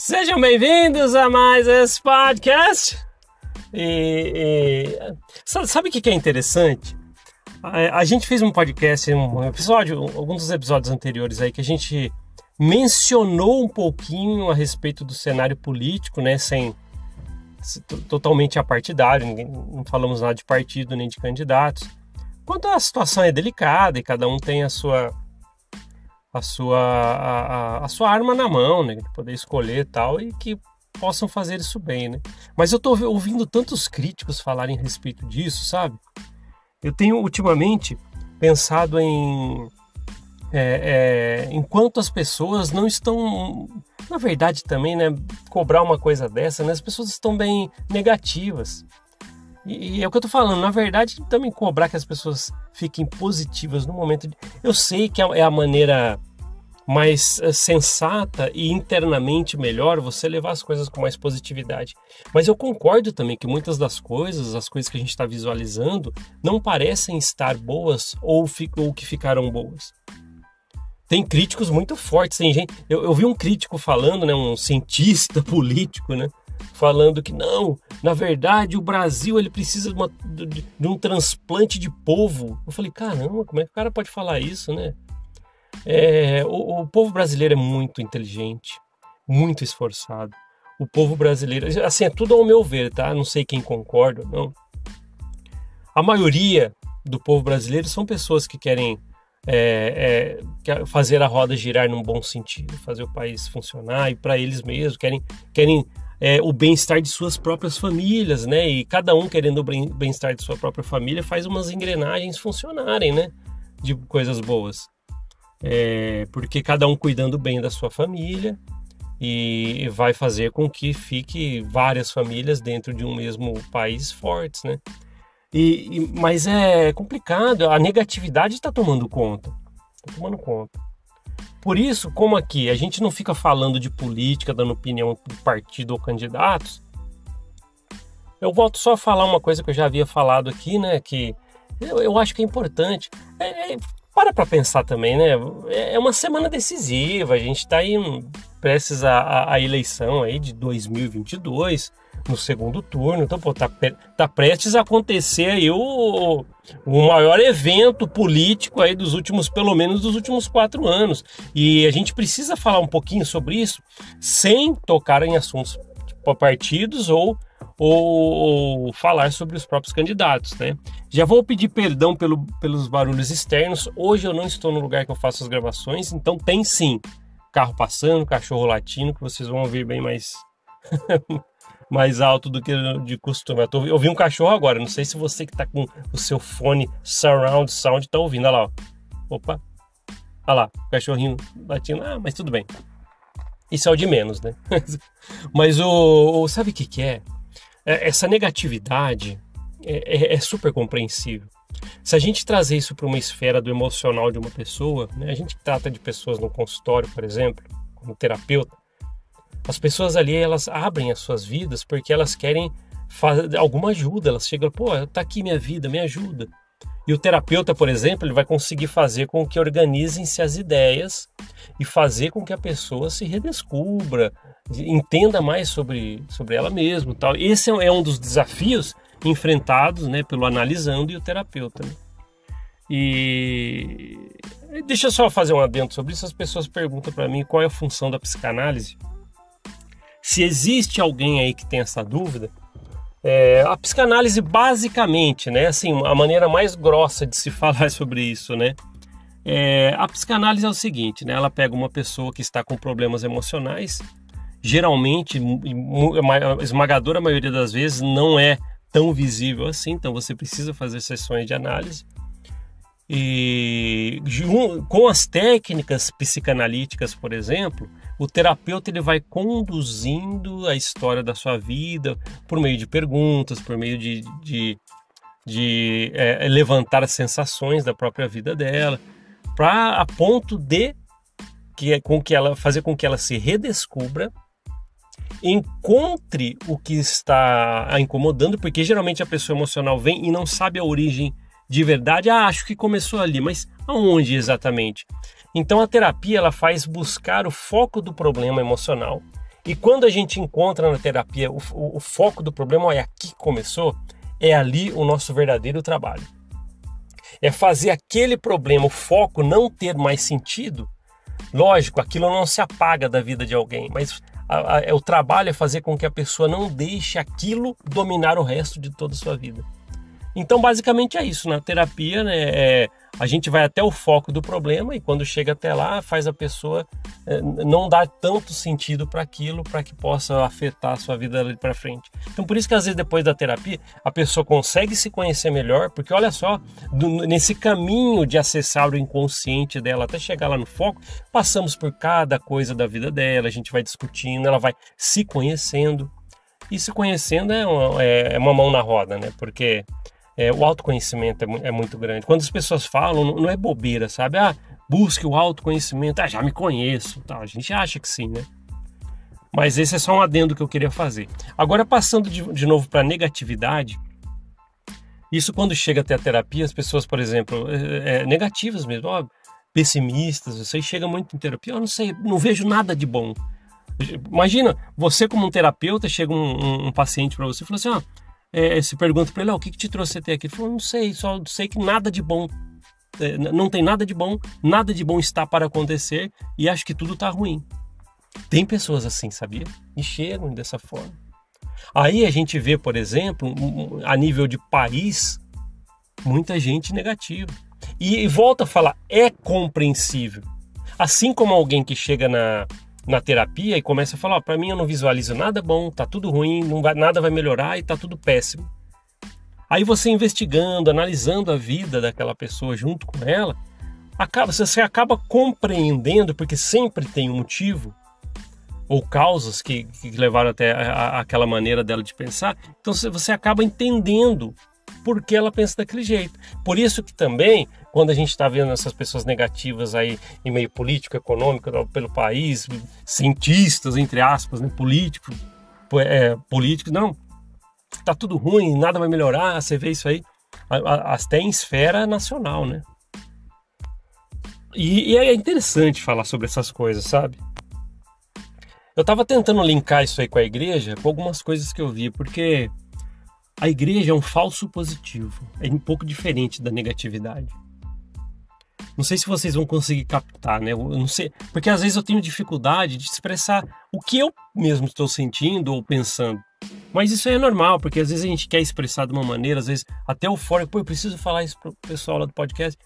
Sejam bem-vindos a mais esse podcast. Sabe o que é interessante? A gente fez um podcast, alguns dos episódios anteriores aí, que a gente mencionou um pouquinho a respeito do cenário político, né? Totalmente apartidário, não falamos nada de partido nem de candidatos. Quanto a situação é delicada e cada um tem a sua arma na mão, né, de poder escolher e tal, e que possam fazer isso bem, né? Mas eu tô ouvindo tantos críticos falarem a respeito disso, sabe? Eu tenho ultimamente pensado enquanto as pessoas não estão, na verdade também, né, cobrar uma coisa dessa, né, as pessoas estão bem negativas. E é o que eu tô falando, na verdade, também cobrar que as pessoas fiquem positivas no momento de... Eu sei que é a maneira mais sensata e internamente melhor você levar as coisas com mais positividade. Mas eu concordo também que muitas das coisas, as coisas que a gente está visualizando, não parecem estar boas ou que ficaram boas. Tem críticos muito fortes, tem gente... Eu vi um crítico falando, né, um cientista político, né, falando que não, na verdade o Brasil ele precisa de um transplante de polvo. Eu falei, caramba, como é que o cara pode falar isso, né? O povo brasileiro é muito inteligente, muito esforçado. O povo brasileiro, assim, é tudo ao meu ver, tá? Não sei quem concorda ou não. A maioria do povo brasileiro são pessoas que querem fazer a roda girar num bom sentido, fazer o país funcionar e para eles mesmos, querem o bem-estar de suas próprias famílias, né? E cada um querendo o bem-estar de sua própria família faz umas engrenagens funcionarem, né? De coisas boas. Porque cada um cuidando bem da sua família e vai fazer com que fique várias famílias dentro de um mesmo país fortes, né? Mas é complicado, a negatividade está tomando conta. Por isso, como aqui a gente não fica falando de política, dando opinião do partido ou candidatos, eu volto só a falar uma coisa que eu já havia falado aqui, né? Que eu acho que é importante. Para pensar também, né? É uma semana decisiva, a gente está aí prestes à eleição aí de 2022, no segundo turno, então tá prestes a acontecer aí o maior evento político aí pelo menos dos últimos 4 anos, e a gente precisa falar um pouquinho sobre isso sem tocar em assuntos tipo partidos ou falar sobre os próprios candidatos, né? Já vou pedir perdão pelos barulhos externos. Hoje eu não estou no lugar que eu faço as gravações, então tem sim carro passando, cachorro latindo, que vocês vão ouvir bem mais mais alto do que de costume. Eu ouvi um cachorro agora, não sei se você que está com o seu fone surround sound está ouvindo. Olha lá, ó. Opa, olha lá, o cachorrinho latindo. Mas tudo bem, isso é o de menos, né? Mas sabe o que é? Essa negatividade é super compreensível. Se a gente trazer isso para uma esfera do emocional de uma pessoa, né, a gente trata de pessoas no consultório, por exemplo, como terapeuta, as pessoas ali, elas abrem as suas vidas porque elas querem alguma ajuda, elas chegam, tá aqui minha vida, me ajuda. E o terapeuta, por exemplo, ele vai conseguir fazer com que organizem-se as ideias e fazer com que a pessoa se redescubra, entenda mais sobre ela mesma, tal. Esse é um dos desafios enfrentados, né, pelo analisando e o terapeuta, né? E deixa eu só fazer um adendo sobre isso. As pessoas perguntam para mim qual é a função da psicanálise. Se existe alguém aí que tem essa dúvida, a psicanálise basicamente, né, assim, a maneira mais grossa de se falar sobre isso, né, a psicanálise é o seguinte, né, ela pega uma pessoa que está com problemas emocionais, geralmente, a esmagadora maioria das vezes não é tão visível assim, então você precisa fazer sessões de análise, e com as técnicas psicanalíticas, por exemplo, o terapeuta ele vai conduzindo a história da sua vida por meio de perguntas, por meio de levantar as sensações da própria vida dela, a ponto de fazer com que ela se redescubra, encontre o que está a incomodando, porque geralmente a pessoa emocional vem e não sabe a origem de verdade. Acho que começou ali, mas aonde exatamente? Então a terapia ela faz buscar o foco do problema emocional E quando a gente encontra na terapia o foco do problema, olha, aqui começou, é ali o nosso verdadeiro trabalho. É fazer aquele problema, o foco não ter mais sentido. Lógico, aquilo não se apaga da vida de alguém, mas o trabalho é fazer com que a pessoa não deixe aquilo dominar o resto de toda a sua vida. Então, basicamente é isso. Na terapia, né, a gente vai até o foco do problema e quando chega até lá, faz a pessoa não dar tanto sentido para aquilo, para que possa afetar a sua vida ali para frente. Então, por isso que às vezes depois da terapia, a pessoa consegue se conhecer melhor, porque olha só, nesse caminho de acessar o inconsciente dela até chegar lá no foco, passamos por cada coisa da vida dela, a gente vai discutindo, ela vai se conhecendo. E se conhecendo é uma mão na roda, né? Porque o autoconhecimento é muito grande. Quando as pessoas falam, não é bobeira, sabe? Busque o autoconhecimento. Já me conheço. Tá? A gente acha que sim, né? Mas esse é só um adendo que eu queria fazer. Agora, passando de novo para a negatividade, isso quando chega até a terapia, as pessoas, por exemplo, negativas mesmo, pessimistas, você chega muito em terapia, eu não sei, não vejo nada de bom. Imagina, você como um terapeuta, chega um paciente para você e fala assim, se pergunta para ele, o que te trouxe até aqui? Ele falou, não sei, só sei que nada de bom, não tem nada de bom está para acontecer e acho que tudo está ruim. Tem pessoas assim, sabia? E chegam dessa forma. Aí a gente vê, por exemplo, a nível de país, muita gente negativa. E volta a falar, é compreensível. Assim como alguém que chega na terapia e começa a falar, para mim eu não visualizo nada bom, tá tudo ruim, nada vai melhorar e tá tudo péssimo. Aí você investigando, analisando a vida daquela pessoa junto com ela, você acaba compreendendo, porque sempre tem um motivo ou causas que levaram até aquela maneira dela de pensar, então você acaba entendendo por que ela pensa daquele jeito. Por isso que também, quando a gente está vendo essas pessoas negativas aí em meio político, econômico, pelo país, cientistas, entre aspas, né, políticos, não, tá tudo ruim, nada vai melhorar, você vê isso aí, até em esfera nacional, né? E é interessante falar sobre essas coisas, sabe? Eu estava tentando linkar isso aí com a igreja, com algumas coisas que eu vi, porque a igreja é um falso positivo, é um pouco diferente da negatividade. Não sei se vocês vão conseguir captar, né? Eu não sei, porque às vezes eu tenho dificuldade de expressar o que eu mesmo estou sentindo ou pensando. Mas isso é normal, porque às vezes a gente quer expressar de uma maneira, às vezes até eufórico, eu preciso falar isso pro pessoal lá do podcast,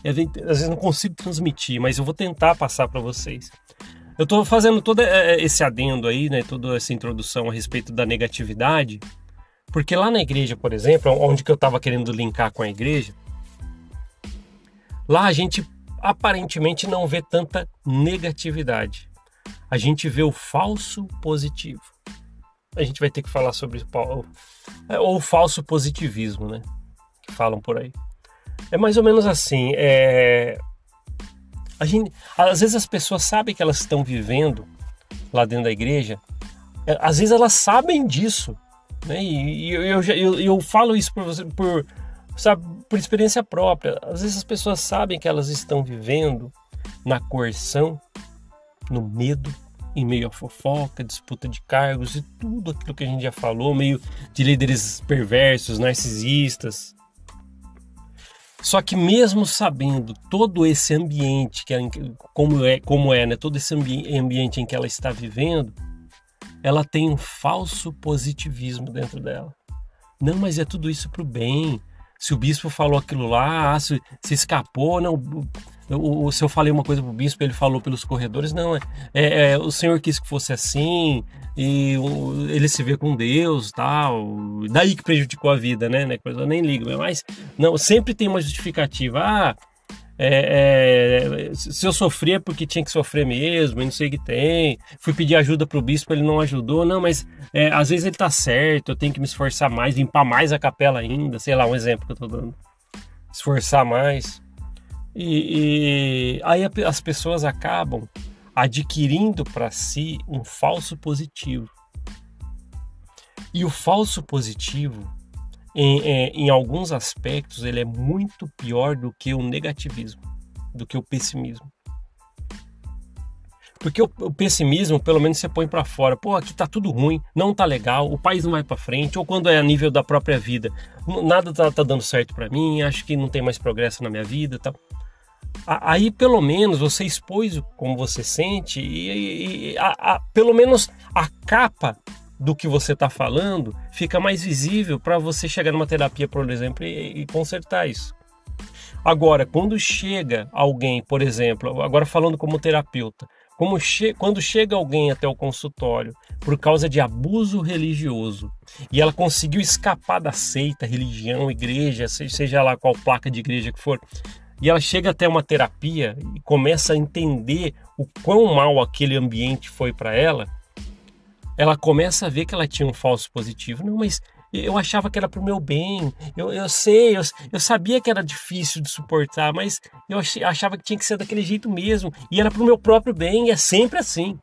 e às vezes não consigo transmitir, mas eu vou tentar passar para vocês. Eu estou fazendo todo esse adendo aí, né? Toda essa introdução a respeito da negatividade, porque lá na igreja, por exemplo, onde que eu estava querendo linkar com a igreja, lá a gente aparentemente não vê tanta negatividade. A gente vê o falso positivo. A gente vai ter que falar sobre o falso positivismo, né? Que falam por aí. É mais ou menos assim. Às vezes as pessoas sabem que elas estão vivendo lá dentro da igreja. Às vezes elas sabem disso, né? E eu falo isso por você, por experiência própria. Às vezes as pessoas sabem que elas estão vivendo na coerção, no medo, em meio à fofoca, disputa de cargos e tudo aquilo que a gente já falou, meio de líderes perversos, narcisistas. Só que mesmo sabendo todo esse ambiente, como é, né? Todo esse ambiente em que ela está vivendo, ela tem um falso positivismo dentro dela. Não, mas é tudo isso para o bem. Se o bispo falou aquilo lá, se escapou, não. Se eu falei uma coisa pro bispo, ele falou pelos corredores, não, o Senhor quis que fosse assim, e ele se vê com Deus, tal, daí que prejudicou a vida, né, que a pessoa nem liga, mas não, sempre tem uma justificativa, se eu sofri é porque tinha que sofrer mesmo, eu não sei o que tem, fui pedir ajuda pro bispo, ele não ajudou, não, mas às vezes ele tá certo, eu tenho que me esforçar mais, limpar mais a capela ainda, sei lá, um exemplo que eu tô dando, esforçar mais. E aí as pessoas acabam adquirindo para si um falso positivo. E o falso positivo, em alguns aspectos, ele é muito pior do que o negativismo, do que o pessimismo. Porque o pessimismo, pelo menos você põe para fora. Pô, aqui tá tudo ruim, não tá legal, o país não vai para frente. Ou quando é a nível da própria vida, nada tá dando certo para mim, acho que não tem mais progresso na minha vida, tá? Aí pelo menos você expôs como você sente e pelo menos a capa do que você está falando fica mais visível para você chegar numa terapia, por exemplo, e consertar isso. Agora, quando chega alguém, por exemplo, agora falando como terapeuta, quando chega alguém até o consultório por causa de abuso religioso e ela conseguiu escapar da seita, religião, igreja, seja lá qual placa de igreja que for, e ela chega até uma terapia e começa a entender o quão mal aquele ambiente foi para ela, ela começa a ver que ela tinha um falso positivo. Não, mas eu achava que era para o meu bem, eu sabia que era difícil de suportar, mas eu achava que tinha que ser daquele jeito mesmo, e era para o meu próprio bem, e é sempre assim.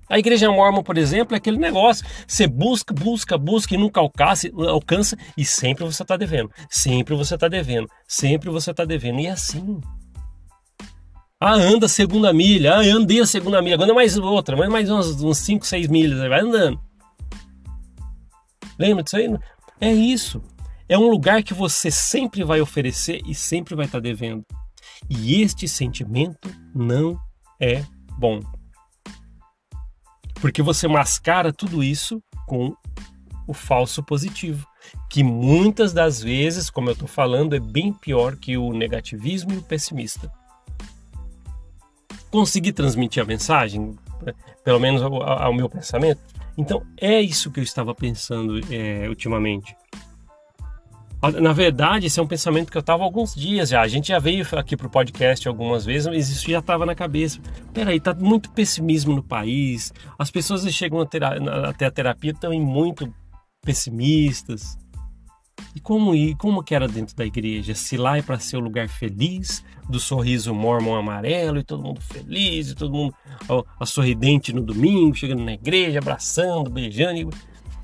A igreja mórmon, por exemplo, é aquele negócio, você busca e nunca alcança, e sempre você está devendo, sempre você está devendo, sempre você está devendo, e é assim. Anda a segunda milha, andei a segunda milha, agora mais outra, mais uns 5, 6 milhas, vai andando. Lembra disso aí? É isso. É um lugar que você sempre vai oferecer e sempre vai estar devendo. E este sentimento não é bom. Porque você mascara tudo isso com o falso positivo, que muitas das vezes, como eu estou falando, é bem pior que o negativismo e o pessimista. Consegui transmitir a mensagem, pelo menos ao meu pensamento? Então, é isso que eu estava pensando ultimamente. Na verdade, esse é um pensamento que eu estava há alguns dias já. A gente já veio aqui para o podcast algumas vezes, mas isso já estava na cabeça. Peraí, tá muito pessimismo no país. As pessoas que chegam até a terapia estão muito pessimistas. E como que era dentro da igreja? Se lá é para ser o lugar feliz, do sorriso mórmon amarelo, e todo mundo feliz, e todo mundo a sorridente no domingo, chegando na igreja, abraçando, beijando.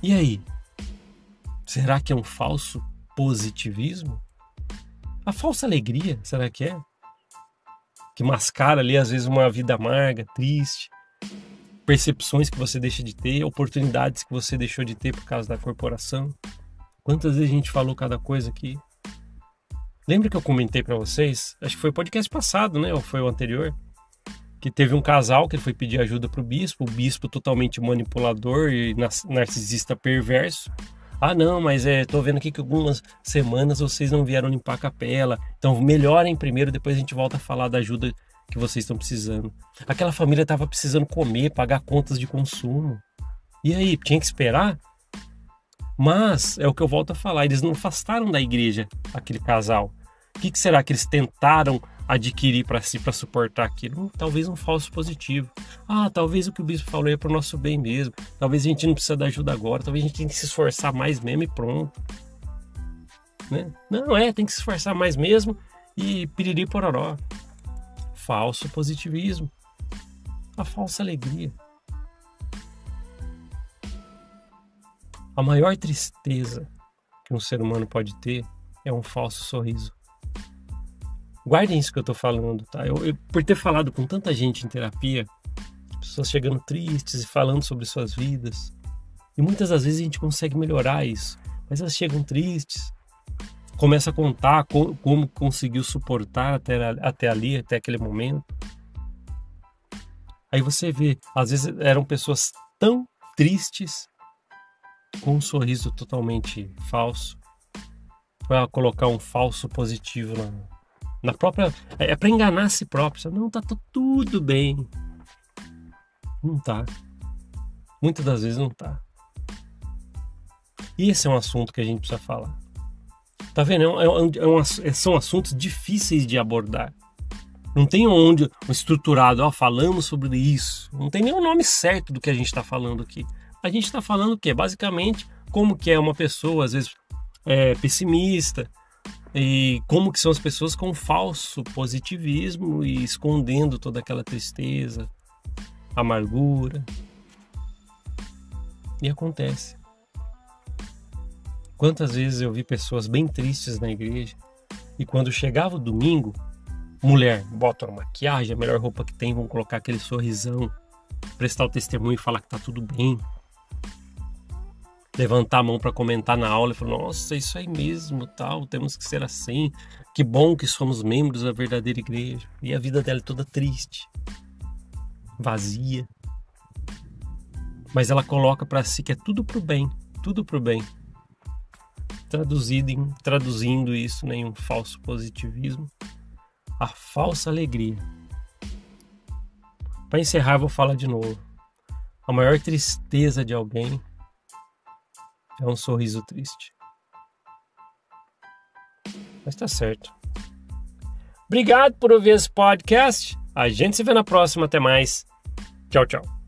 E aí? Será que é um falso positivismo? A falsa alegria, será que é? Que mascara ali, às vezes, uma vida amarga, triste, percepções que você deixa de ter, oportunidades que você deixou de ter por causa da corporação. Quantas vezes a gente falou cada coisa aqui? Lembra que eu comentei para vocês? Acho que foi o podcast passado, né? Ou foi o anterior? Que teve um casal que ele foi pedir ajuda para o bispo totalmente manipulador e narcisista perverso. Não, mas tô vendo aqui que algumas semanas vocês não vieram limpar a capela. Então melhorem primeiro, depois a gente volta a falar da ajuda que vocês estão precisando. Aquela família estava precisando comer, pagar contas de consumo. E aí, tinha que esperar? Mas, é o que eu volto a falar, eles não afastaram da igreja aquele casal. O que será que eles tentaram adquirir para si, para suportar aquilo? Talvez um falso positivo. Talvez o que o bispo falou é para o nosso bem mesmo. Talvez a gente não precisa da ajuda agora, talvez a gente tenha que se esforçar mais mesmo e pronto. Né? Não, tem que se esforçar mais mesmo e piriri pororó. Falso positivismo. A falsa alegria. A maior tristeza que um ser humano pode ter é um falso sorriso. Guardem isso que eu estou falando, tá? Eu, por ter falado com tanta gente em terapia, pessoas chegando tristes e falando sobre suas vidas, e muitas das vezes a gente consegue melhorar isso, mas elas chegam tristes, começa a contar como conseguiu suportar até ali, até aquele momento. Aí você vê, às vezes eram pessoas tão tristes, com um sorriso totalmente falso, para colocar um falso positivo na própria... É para enganar a si próprio. Não, tá tudo bem. Não tá. Muitas das vezes não tá. E esse é um assunto que a gente precisa falar. Tá vendo? São assuntos difíceis de abordar. Não tem um estruturado, falamos sobre isso. Não tem nenhum nome certo do que a gente está falando aqui. A gente está falando o quê? Basicamente, como que é uma pessoa, às vezes, pessimista, e como que são as pessoas com falso positivismo e escondendo toda aquela tristeza, amargura. E acontece. Quantas vezes eu vi pessoas bem tristes na igreja, e quando chegava o domingo, Mulher, bota uma maquiagem, a melhor roupa que tem, vão colocar aquele sorrisão, prestar o testemunho e falar que tá tudo bem. Levantar a mão para comentar na aula e falar, nossa, isso aí mesmo, tal, temos que ser assim. Que bom que somos membros da verdadeira igreja. E a vida dela é toda triste, vazia. Mas ela coloca para si que é tudo pro bem, tudo pro bem. Traduzindo isso em um falso positivismo, a falsa alegria. Para encerrar, eu vou falar de novo. A maior tristeza de alguém é um sorriso triste. Mas tá certo. Obrigado por ouvir esse podcast. A gente se vê na próxima. Até mais. Tchau, tchau.